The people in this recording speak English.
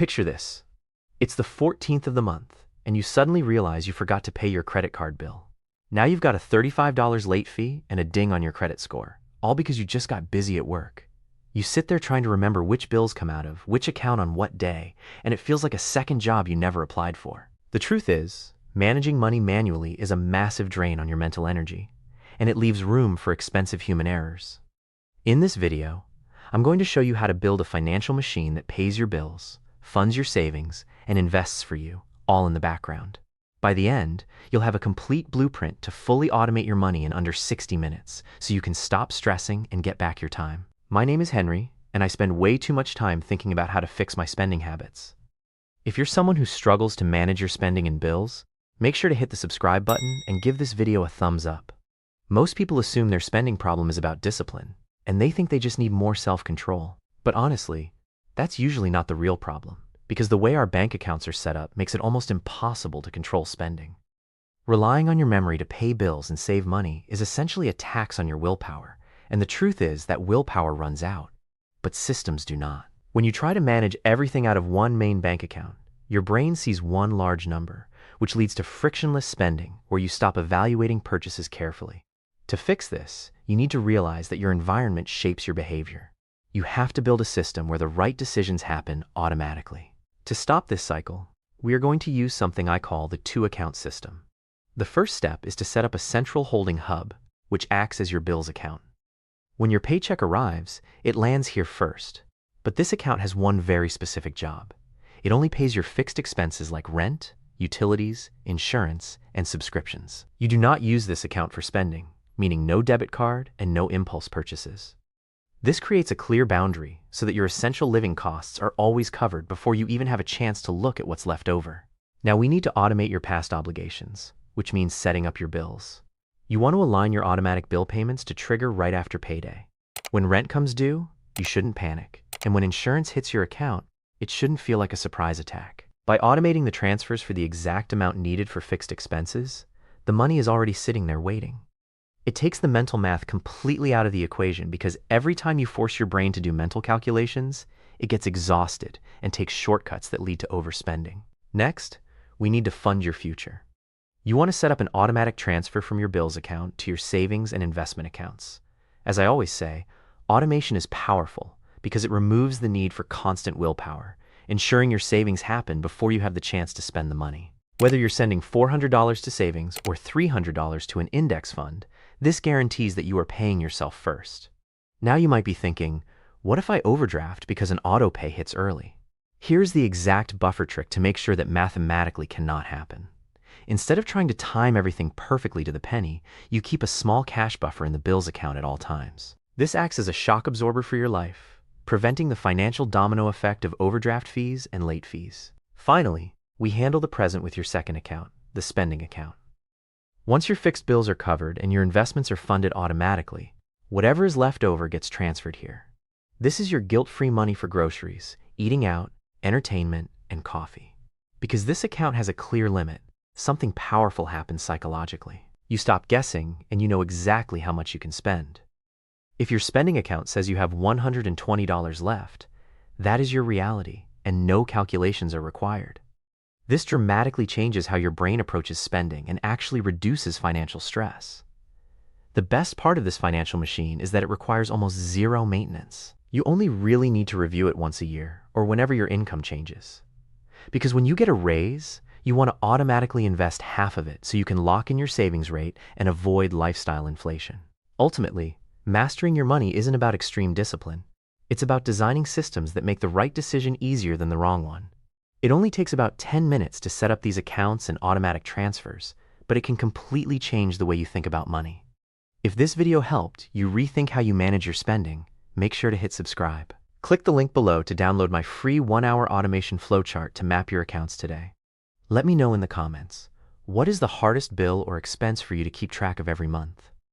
Picture this. It's the 14th of the month, and you suddenly realize you forgot to pay your credit card bill. Now you've got a $35 late fee and a ding on your credit score, all because you just got busy at work. You sit there trying to remember which bills come out of which account on what day, and it feels like a second job you never applied for. The truth is, managing money manually is a massive drain on your mental energy, and it leaves room for expensive human errors. In this video, I'm going to show you how to build a financial machine that pays your bills, funds your savings, and invests for you, all in the background. By the end, you'll have a complete blueprint to fully automate your money in under 60 minutes, so you can stop stressing and get back your time. My name is Henry, and I spend way too much time thinking about how to fix my spending habits. If you're someone who struggles to manage your spending and bills, make sure to hit the subscribe button and give this video a thumbs up. Most people assume their spending problem is about discipline, and they think they just need more self-control. But honestly, that's usually not the real problem, because the way our bank accounts are set up makes it almost impossible to control spending. Relying on your memory to pay bills and save money is essentially a tax on your willpower, and the truth is that willpower runs out, but systems do not. When you try to manage everything out of one main bank account, your brain sees one large number, which leads to frictionless spending where you stop evaluating purchases carefully. To fix this, you need to realize that your environment shapes your behavior. You have to build a system where the right decisions happen automatically. To stop this cycle, we are going to use something I call the two-account system. The first step is to set up a central holding hub, which acts as your bills account. When your paycheck arrives, it lands here first, but this account has one very specific job. It only pays your fixed expenses like rent, utilities, insurance, and subscriptions. You do not use this account for spending, meaning no debit card and no impulse purchases. This creates a clear boundary so that your essential living costs are always covered before you even have a chance to look at what's left over. Now we need to automate your past obligations, which means setting up your bills. You want to align your automatic bill payments to trigger right after payday. When rent comes due, you shouldn't panic. And when insurance hits your account, it shouldn't feel like a surprise attack. By automating the transfers for the exact amount needed for fixed expenses, the money is already sitting there waiting. It takes the mental math completely out of the equation because every time you force your brain to do mental calculations, it gets exhausted and takes shortcuts that lead to overspending. Next, we need to fund your future. You want to set up an automatic transfer from your bills account to your savings and investment accounts. As I always say, automation is powerful because it removes the need for constant willpower, ensuring your savings happen before you have the chance to spend the money. Whether you're sending $400 to savings or $300 to an index fund, this guarantees that you are paying yourself first. Now you might be thinking, what if I overdraft because an auto pay hits early? Here's the exact buffer trick to make sure that mathematically cannot happen. Instead of trying to time everything perfectly to the penny, you keep a small cash buffer in the bills account at all times. This acts as a shock absorber for your life, preventing the financial domino effect of overdraft fees and late fees. Finally, we handle the present with your second account, the spending account. Once your fixed bills are covered and your investments are funded automatically, whatever is left over gets transferred here. This is your guilt-free money for groceries, eating out, entertainment, and coffee. Because this account has a clear limit, something powerful happens psychologically. You stop guessing and you know exactly how much you can spend. If your spending account says you have $120 left, that is your reality and no calculations are required. This dramatically changes how your brain approaches spending and actually reduces financial stress. The best part of this financial machine is that it requires almost zero maintenance. You only really need to review it once a year or whenever your income changes. Because when you get a raise, you want to automatically invest half of it so you can lock in your savings rate and avoid lifestyle inflation. Ultimately, mastering your money isn't about extreme discipline. It's about designing systems that make the right decision easier than the wrong one. It only takes about 10 minutes to set up these accounts and automatic transfers, but it can completely change the way you think about money. If this video helped you rethink how you manage your spending, make sure to hit subscribe. Click the link below to download my free 1-hour automation flowchart to map your accounts today. Let me know in the comments, what is the hardest bill or expense for you to keep track of every month?